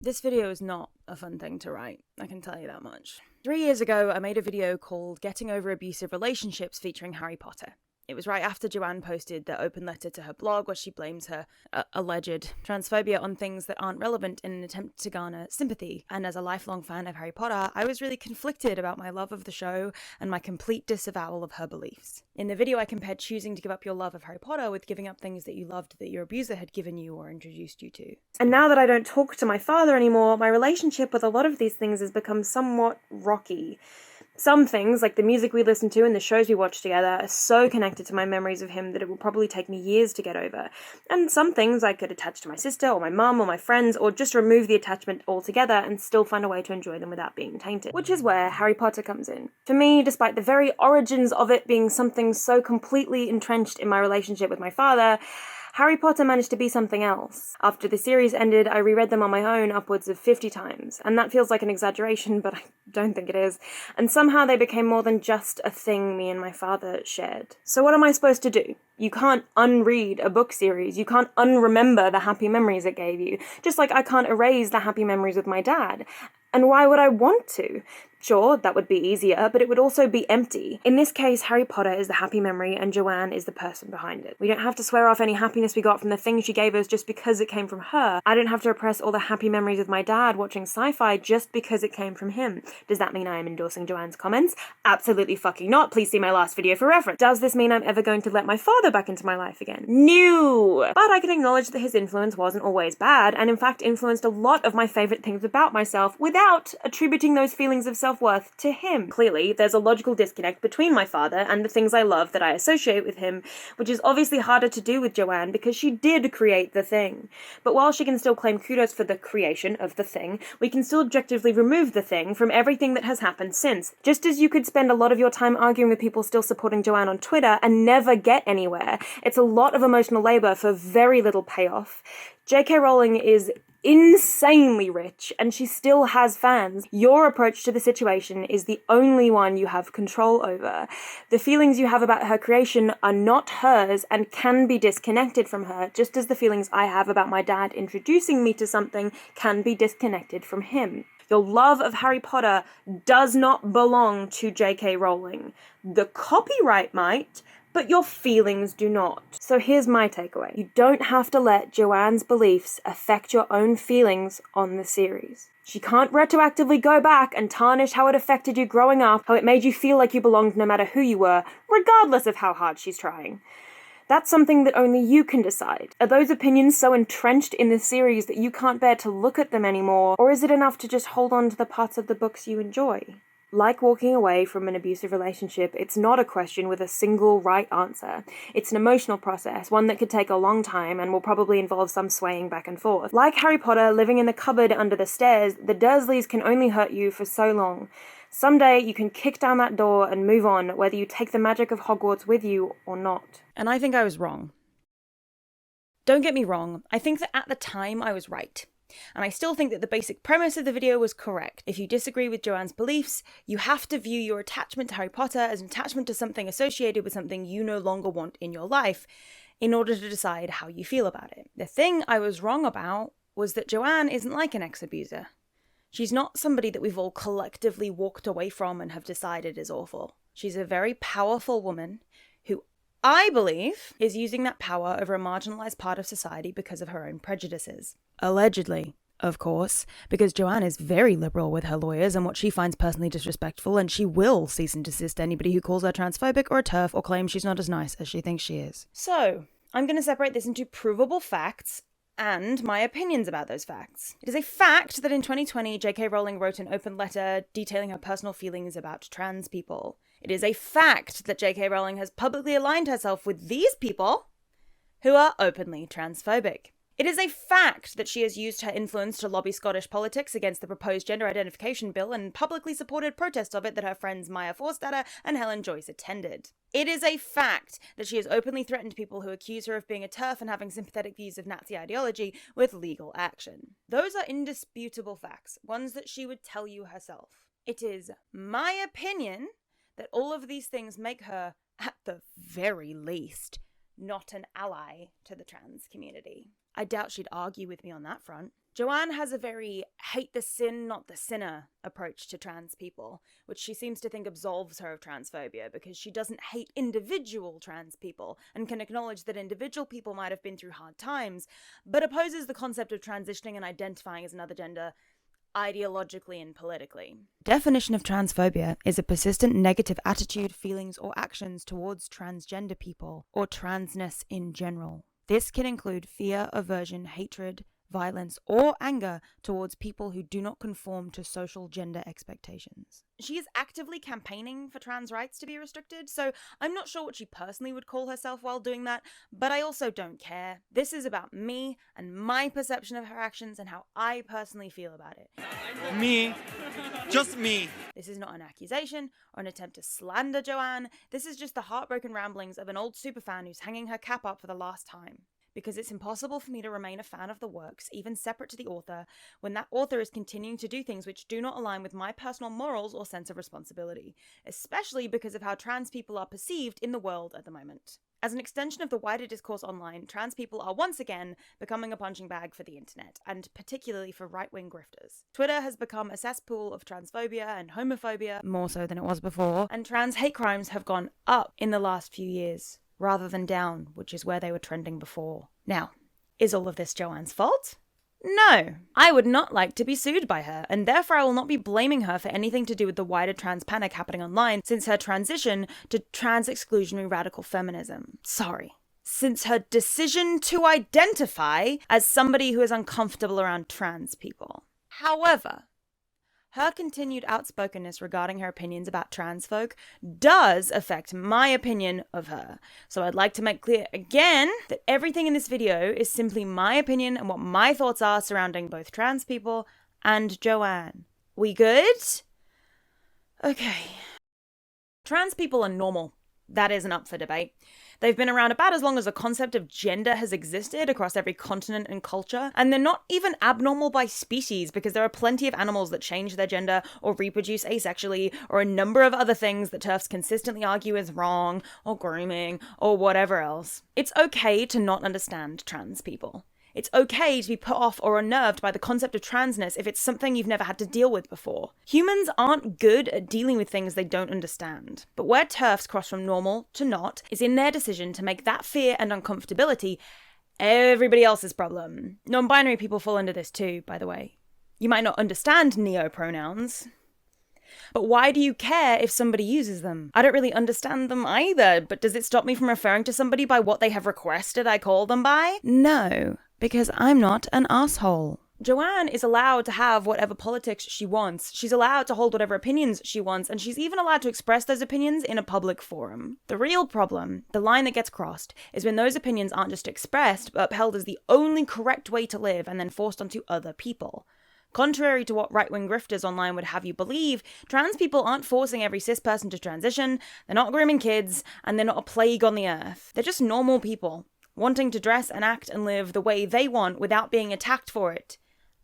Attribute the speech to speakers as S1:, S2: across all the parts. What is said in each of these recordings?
S1: This video is not a fun thing to write, I can tell you that much. 3 years ago, I made a video called Getting Over Abusive Relationships featuring Harry Potter. It was right after Joanne posted the open letter to her blog where she blames her alleged transphobia on things that aren't relevant in an attempt to garner sympathy. And as a lifelong fan of Harry Potter, I was really conflicted about my love of the show and my complete disavowal of her beliefs. In the video, I compared choosing to give up your love of Harry Potter with giving up things that you loved that your abuser had given you or introduced you to.
S2: And now that I don't talk to my father anymore, my relationship with a lot of these things has become somewhat rocky. Some things, like the music we listen to and the shows we watch together, are so connected to my memories of him that it will probably take me years to get over. And some things I could attach to my sister or my mum or my friends, or just remove the attachment altogether and still find a way to enjoy them without being tainted. Which is where Harry Potter comes in. For me, despite the very origins of it being something so completely entrenched in my relationship with my father, Harry Potter managed to be something else. After the series ended, I reread them on my own upwards of 50 times, and that feels like an exaggeration, but I don't think it is. And somehow they became more than just a thing me and my father shared. So what am I supposed to do? You can't unread a book series. You can't unremember the happy memories it gave you. Just like I can't erase the happy memories with my dad. And why would I want to? Sure, that would be easier, but it would also be empty. In this case, Harry Potter is the happy memory and Joanne is the person behind it. We don't have to swear off any happiness we got from the things she gave us just because it came from her. I don't have to repress all the happy memories with my dad watching sci-fi just because it came from him. Does that mean I am endorsing Joanne's comments? Absolutely fucking not. Please see my last video for reference. Does this mean I'm ever going to let my father back into my life again? No! But I can acknowledge that his influence wasn't always bad, and in fact influenced a lot of my favourite things about myself without attributing those feelings of self-worth to him. Clearly, there's a logical disconnect between my father and the things I love that I associate with him, which is obviously harder to do with Joanne because she did create the thing. But while she can still claim kudos for the creation of the thing, we can still objectively remove the thing from everything that has happened since. Just as you could spend a lot of your time arguing with people still supporting Joanne on Twitter and never get anywhere, it's a lot of emotional labour for very little payoff. J.K. Rowling is insanely rich, and she still has fans. Your approach to the situation is the only one you have control over. The feelings you have about her creation are not hers and can be disconnected from her, just as the feelings I have about my dad introducing me to something can be disconnected from him. Your love of Harry Potter does not belong to J.K. Rowling. The copyright might, but your feelings do not. So here's my takeaway. You don't have to let Joanne's beliefs affect your own feelings on the series. She can't retroactively go back and tarnish how it affected you growing up, how it made you feel like you belonged no matter who you were, regardless of how hard she's trying. That's something that only you can decide. Are those opinions so entrenched in the series that you can't bear to look at them anymore, or is it enough to just hold on to the parts of the books you enjoy? Like walking away from an abusive relationship, it's not a question with a single right answer. It's an emotional process, one that could take a long time and will probably involve some swaying back and forth. Like Harry Potter living in the cupboard under the stairs, the Dursleys can only hurt you for so long. Someday you can kick down that door and move on, whether you take the magic of Hogwarts with you or not.
S1: And I think I was wrong. Don't get me wrong, I think that at the time I was right. And I still think that the basic premise of the video was correct. If you disagree with Joanne's beliefs, you have to view your attachment to Harry Potter as an attachment to something associated with something you no longer want in your life in order to decide how you feel about it. The thing I was wrong about was that Joanne isn't like an ex-abuser. She's not somebody that we've all collectively walked away from and have decided is awful. She's a very powerful woman who I believe is using that power over a marginalised part of society because of her own prejudices. Allegedly, of course, because Joanne is very liberal with her lawyers and what she finds personally disrespectful, and she will cease and desist anybody who calls her transphobic or a TERF or claims she's not as nice as she thinks she is. So, I'm going to separate this into provable facts and my opinions about those facts. It is a fact that in 2020, J.K. Rowling wrote an open letter detailing her personal feelings about trans people. It is a fact that J.K. Rowling has publicly aligned herself with these people who are openly transphobic. It is a fact that she has used her influence to lobby Scottish politics against the proposed gender identification bill and publicly supported protests of it that her friends Maya Forstater and Helen Joyce attended. It is a fact that she has openly threatened people who accuse her of being a TERF and having sympathetic views of Nazi ideology with legal action. Those are indisputable facts, ones that she would tell you herself. It is my opinion that all of these things make her, at the very least, not an ally to the trans community. I doubt she'd argue with me on that front. Joanne has a very hate the sin, not the sinner approach to trans people, which she seems to think absolves her of transphobia because she doesn't hate individual trans people and can acknowledge that individual people might have been through hard times, but opposes the concept of transitioning and identifying as another gender ideologically and politically. Definition of transphobia is a persistent negative attitude, feelings, or actions towards transgender people or transness in general. This can include fear, aversion, hatred, violence, or anger towards people who do not conform to social gender expectations. She is actively campaigning for trans rights to be restricted, so I'm not sure what she personally would call herself while doing that, but I also don't care. This is about me and my perception of her actions and how I personally feel about it.
S3: Me. Just me.
S1: This is not an accusation or an attempt to slander Joanne. This is just the heartbroken ramblings of an old superfan who's hanging her cap up for the last time. Because it's impossible for me to remain a fan of the works, even separate to the author, when that author is continuing to do things which do not align with my personal morals or sense of responsibility, especially because of how trans people are perceived in the world at the moment. As an extension of the wider discourse online, trans people are once again becoming a punching bag for the internet, and particularly for right-wing grifters. Twitter has become a cesspool of transphobia and homophobia, more so than it was before, and trans hate crimes have gone up in the last few years, rather than down, which is where they were trending before. Now, is all of this Joanne's fault? No. I would not like to be sued by her, and therefore I will not be blaming her for anything to do with the wider trans panic happening online since her transition to trans-exclusionary radical feminism. Since her decision to identify as somebody who is uncomfortable around trans people. However, her continued outspokenness regarding her opinions about trans folk does affect my opinion of her. So I'd like to make clear again that everything in this video is simply my opinion and what my thoughts are surrounding both trans people and Joanne. We good? Okay. Trans people are normal. That isn't up for debate. They've been around about as long as the concept of gender has existed across every continent and culture, and they're not even abnormal by species because there are plenty of animals that change their gender or reproduce asexually or a number of other things that TERFs consistently argue is wrong or grooming or whatever else. It's okay to not understand trans people. It's okay to be put off or unnerved by the concept of transness if it's something you've never had to deal with before. Humans aren't good at dealing with things they don't understand. But where TERFs cross from normal to not is in their decision to make that fear and uncomfortability everybody else's problem. Non-binary people fall into this too, by the way. You might not understand neo-pronouns, but why do you care if somebody uses them? I don't really understand them either, but does it stop me from referring to somebody by what they have requested I call them by? No, because I'm not an asshole. Joanne is allowed to have whatever politics she wants. She's allowed to hold whatever opinions she wants, and she's even allowed to express those opinions in a public forum. The real problem, the line that gets crossed, is when those opinions aren't just expressed, but upheld as the only correct way to live and then forced onto other people. Contrary to what right-wing grifters online would have you believe, trans people aren't forcing every cis person to transition, they're not grooming kids, and they're not a plague on the earth. They're just normal people, wanting to dress and act and live the way they want without being attacked for it.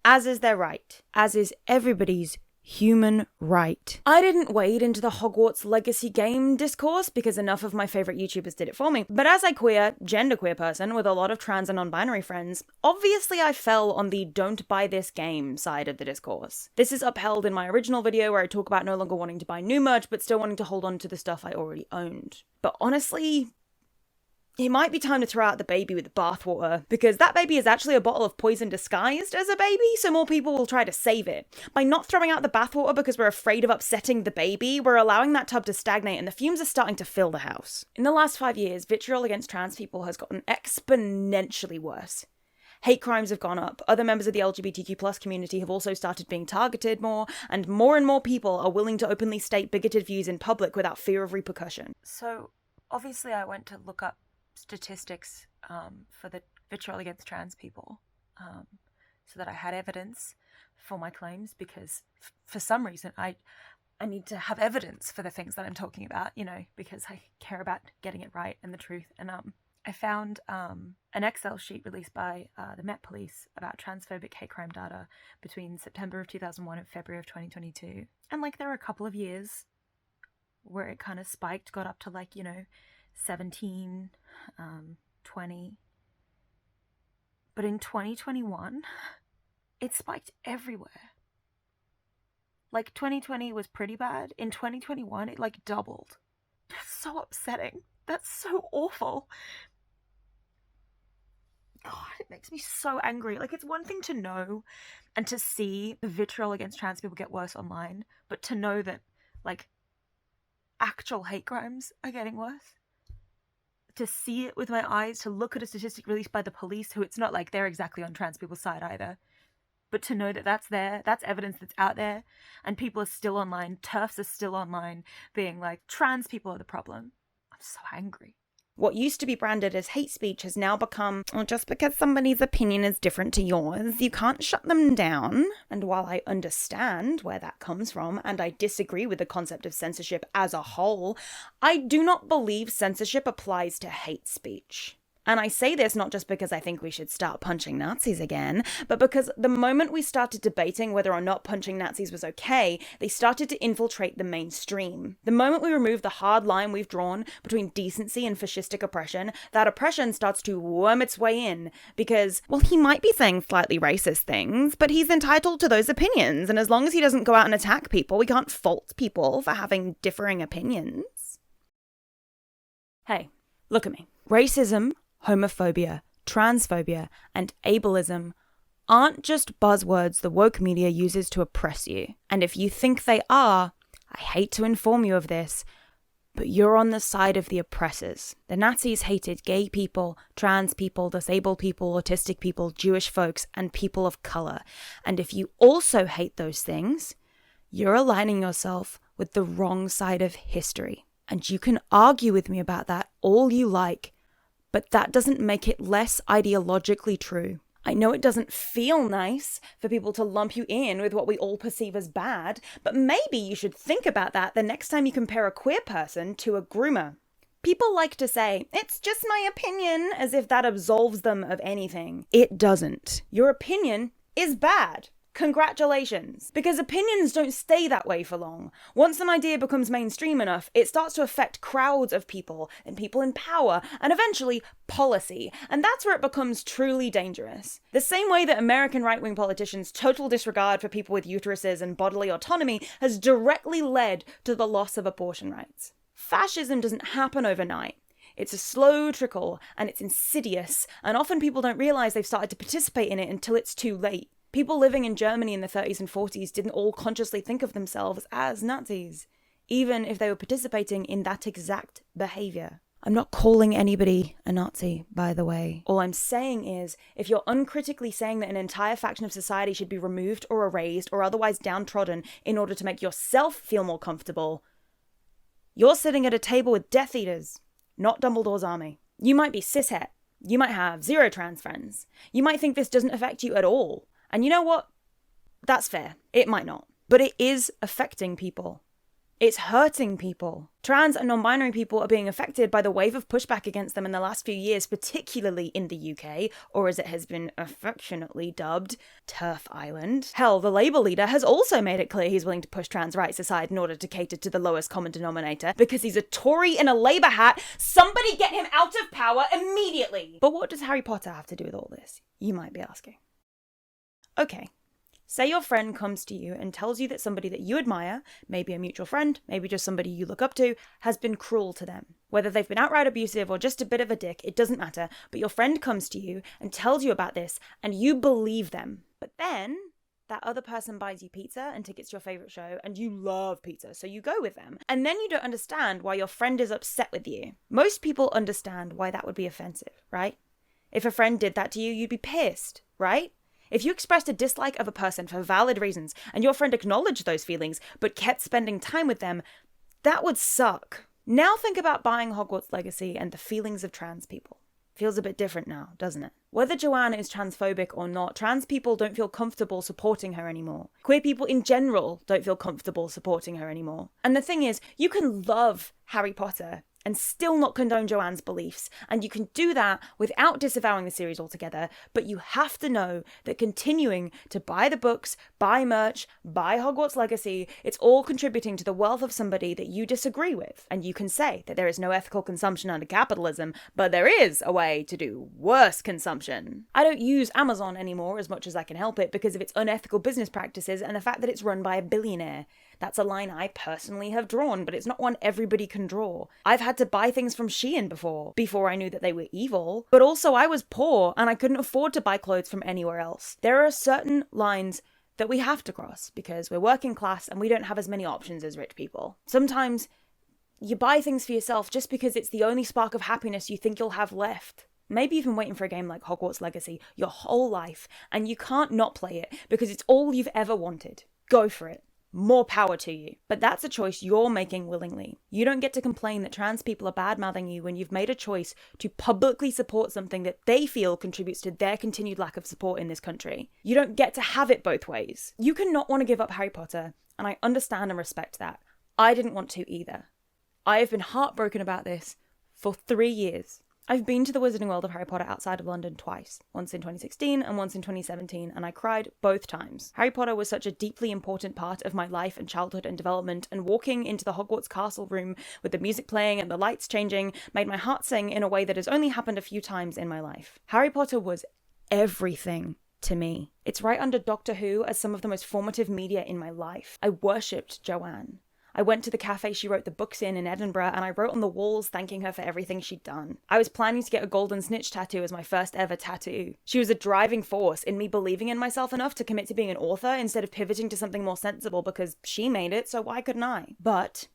S1: As is their right. As is everybody's human right. I didn't wade into the Hogwarts Legacy game discourse because enough of my favourite YouTubers did it for me, but as a queer, genderqueer person with a lot of trans and non-binary friends, obviously I fell on the don't buy this game side of the discourse. This is upheld in my original video where I talk about no longer wanting to buy new merch but still wanting to hold on to the stuff I already owned. But honestly, it might be time to throw out the baby with the bathwater, because that baby is actually a bottle of poison disguised as a baby, so more people will try to save it. By not throwing out the bathwater because we're afraid of upsetting the baby, we're allowing that tub to stagnate and the fumes are starting to fill the house. In the last 5 years, vitriol against trans people has gotten exponentially worse. Hate crimes have gone up, other members of the LGBTQ+ community have also started being targeted more, and more people are willing to openly state bigoted views in public without fear of repercussion. So, obviously I went to look up statistics for the vitriol against trans people so that I had evidence for my claims, because for some reason I need to have evidence for the things that I'm talking about, because I care about getting it right and the truth. And I found an Excel sheet released by the Met Police about transphobic hate crime data between September of 2001 and February of 2022. And there were a couple of years where it kind of spiked, got up to 17, 20. But in 2021, it spiked everywhere. Like, 2020 was pretty bad. In 2021, it, like, doubled. That's so upsetting. That's so awful. God, it makes me so angry. Like, it's one thing to know and to see the vitriol against trans people get worse online, but to know that, like, actual hate crimes are getting worse. To see it with my eyes, to look at a statistic released by the police, who it's not like they're exactly on trans people's side either, but to know that that's there, that's evidence that's out there, and people are still online, TERFs are still online, being like, trans people are the problem. I'm so angry. What used to be branded as hate speech has now become, well, just because somebody's opinion is different to yours, you can't shut them down. And while I understand where that comes from, and I disagree with the concept of censorship as a whole, I do not believe censorship applies to hate speech. And I say this not just because I think we should start punching Nazis again, but because the moment we started debating whether or not punching Nazis was okay, they started to infiltrate the mainstream. The moment we remove the hard line we've drawn between decency and fascistic oppression, that oppression starts to worm its way in because, well, he might be saying slightly racist things, but he's entitled to those opinions, and as long as he doesn't go out and attack people, we can't fault people for having differing opinions. Hey, look at me. Racism, homophobia, transphobia, and ableism aren't just buzzwords the woke media uses to oppress you. And if you think they are, I hate to inform you of this, but you're on the side of the oppressors. The Nazis hated gay people, trans people, disabled people, autistic people, Jewish folks, and people of color. And if you also hate those things, you're aligning yourself with the wrong side of history. And you can argue with me about that all you like, but that doesn't make it less ideologically true. I know it doesn't feel nice for people to lump you in with what we all perceive as bad, but maybe you should think about that the next time you compare a queer person to a groomer. People like to say, it's just my opinion, as if that absolves them of anything. It doesn't. Your opinion is bad. Congratulations. Because opinions don't stay that way for long. Once an idea becomes mainstream enough, it starts to affect crowds of people, and people in power, and eventually policy. And that's where it becomes truly dangerous. The same way that American right-wing politicians' total disregard for people with uteruses and bodily autonomy has directly led to the loss of abortion rights. Fascism doesn't happen overnight. It's a slow trickle, and it's insidious, and often people don't realize they've started to participate in it until it's too late. People living in Germany in the 30s and 40s didn't all consciously think of themselves as Nazis, even if they were participating in that exact behavior. I'm not calling anybody a Nazi, by the way. All I'm saying is, if you're uncritically saying that an entire faction of society should be removed or erased or otherwise downtrodden in order to make yourself feel more comfortable, you're sitting at a table with Death Eaters, not Dumbledore's army. You might be cishet. You might have 0 trans friends. You might think this doesn't affect you at all. And you know what? That's fair. It might not. But it is affecting people. It's hurting people. Trans and non-binary people are being affected by the wave of pushback against them in the last few years, particularly in the UK, or as it has been affectionately dubbed, TERF Island. Hell, the Labour leader has also made it clear he's willing to push trans rights aside in order to cater to the lowest common denominator, because he's a Tory in a Labour hat. Somebody get him out of power immediately! But what does Harry Potter have to do with all this? You might be asking. Okay, say your friend comes to you and tells you that somebody that you admire, maybe a mutual friend, maybe just somebody you look up to, has been cruel to them. Whether they've been outright abusive or just a bit of a dick, it doesn't matter, but your friend comes to you and tells you about this and you believe them. But then that other person buys you pizza and tickets to your favourite show and you love pizza, so you go with them. And then you don't understand why your friend is upset with you. Most people understand why that would be offensive, right? If a friend did that to you, you'd be pissed, right? If you expressed a dislike of a person for valid reasons and your friend acknowledged those feelings but kept spending time with them, that would suck. Now think about buying Hogwarts Legacy and the feelings of trans people. Feels a bit different now, doesn't it? Whether Joanna is transphobic or not, trans people don't feel comfortable supporting her anymore. Queer people in general don't feel comfortable supporting her anymore. And the thing is, you can love Harry Potter and still not condone Joanne's beliefs. And you can do that without disavowing the series altogether, but you have to know that continuing to buy the books, buy merch, buy Hogwarts Legacy, it's all contributing to the wealth of somebody that you disagree with. And you can say that there is no ethical consumption under capitalism, but there is a way to do worse consumption. I don't use Amazon anymore as much as I can help it because of its unethical business practices and the fact that it's run by a billionaire. That's a line I personally have drawn, but it's not one everybody can draw. I've had to buy things from Shein before I knew that they were evil, but also I was poor and I couldn't afford to buy clothes from anywhere else. There are certain lines that we have to cross because we're working class and we don't have as many options as rich people. Sometimes you buy things for yourself just because it's the only spark of happiness you think you'll have left. Maybe you've been waiting for a game like Hogwarts Legacy your whole life and you can't not play it because it's all you've ever wanted. Go for it. More power to you. But that's a choice you're making willingly. You don't get to complain that trans people are bad-mouthing you when you've made a choice to publicly support something that they feel contributes to their continued lack of support in this country. You don't get to have it both ways. You can not want to give up Harry Potter, and I understand and respect that. I didn't want to either. I have been heartbroken about this for 3 years. I've been to the Wizarding World of Harry Potter outside of London twice, once in 2016 and once in 2017, and I cried both times. Harry Potter was such a deeply important part of my life and childhood and development, and walking into the Hogwarts castle room with the music playing and the lights changing made my heart sing in a way that has only happened a few times in my life. Harry Potter was everything to me. It's right under Doctor Who as some of the most formative media in my life. I worshipped Joanne. I went to the cafe she wrote the books in Edinburgh and I wrote on the walls thanking her for everything she'd done. I was planning to get a golden snitch tattoo as my first ever tattoo. She was a driving force in me believing in myself enough to commit to being an author instead of pivoting to something more sensible because she made it, so why couldn't I? But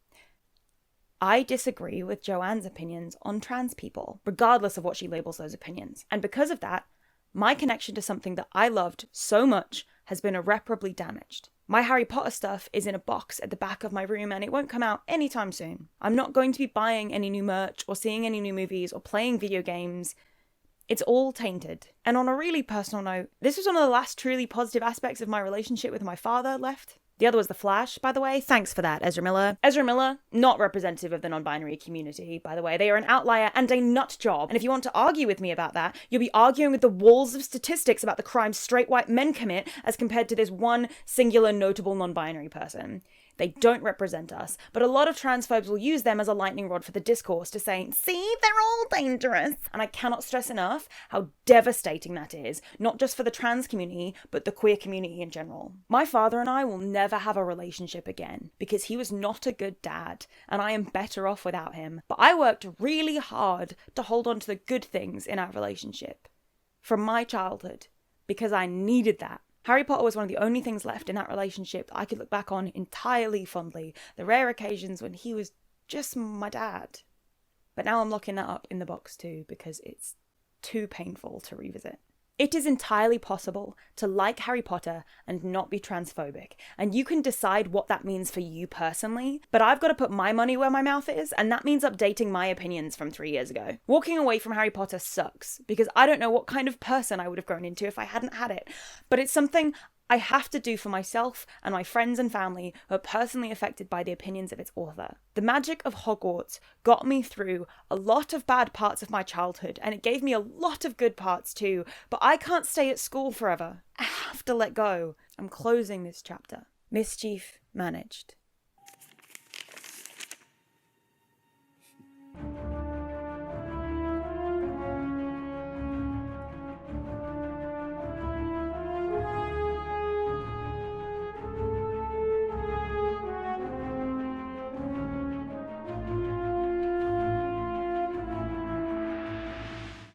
S1: I disagree with Joanne's opinions on trans people, regardless of what she labels those opinions. And because of that, my connection to something that I loved so much has been irreparably damaged. My Harry Potter stuff is in a box at the back of my room and it won't come out anytime soon. I'm not going to be buying any new merch or seeing any new movies or playing video games. It's all tainted. And on a really personal note, this was one of the last truly positive aspects of my relationship with my father left. The other was The Flash, by the way. Thanks for that, Ezra Miller. Ezra Miller, not representative of the non-binary community, by the way. They are an outlier and a nut job. And if you want to argue with me about that, you'll be arguing with the walls of statistics about the crimes straight white men commit as compared to this one singular notable non-binary person. They don't represent us, but a lot of transphobes will use them as a lightning rod for the discourse to say, see, they're all dangerous. And I cannot stress enough how devastating that is, not just for the trans community, but the queer community in general. My father and I will never have a relationship again because he was not a good dad, and I am better off without him. But I worked really hard to hold on to the good things in our relationship from my childhood because I needed that. Harry Potter was one of the only things left in that relationship that I could look back on entirely fondly, the rare occasions when he was just my dad. But now I'm locking that up in the box too because it's too painful to revisit. It is entirely possible to like Harry Potter and not be transphobic, and you can decide what that means for you personally, but I've got to put my money where my mouth is, and that means updating my opinions from 3 years ago. Walking away from Harry Potter sucks, because I don't know what kind of person I would have grown into if I hadn't had it, but it's something I have to do for myself and my friends and family who are personally affected by the opinions of its author. The magic of Hogwarts got me through a lot of bad parts of my childhood, and it gave me a lot of good parts too, but I can't stay at school forever. I have to let go. I'm closing this chapter. Mischief managed.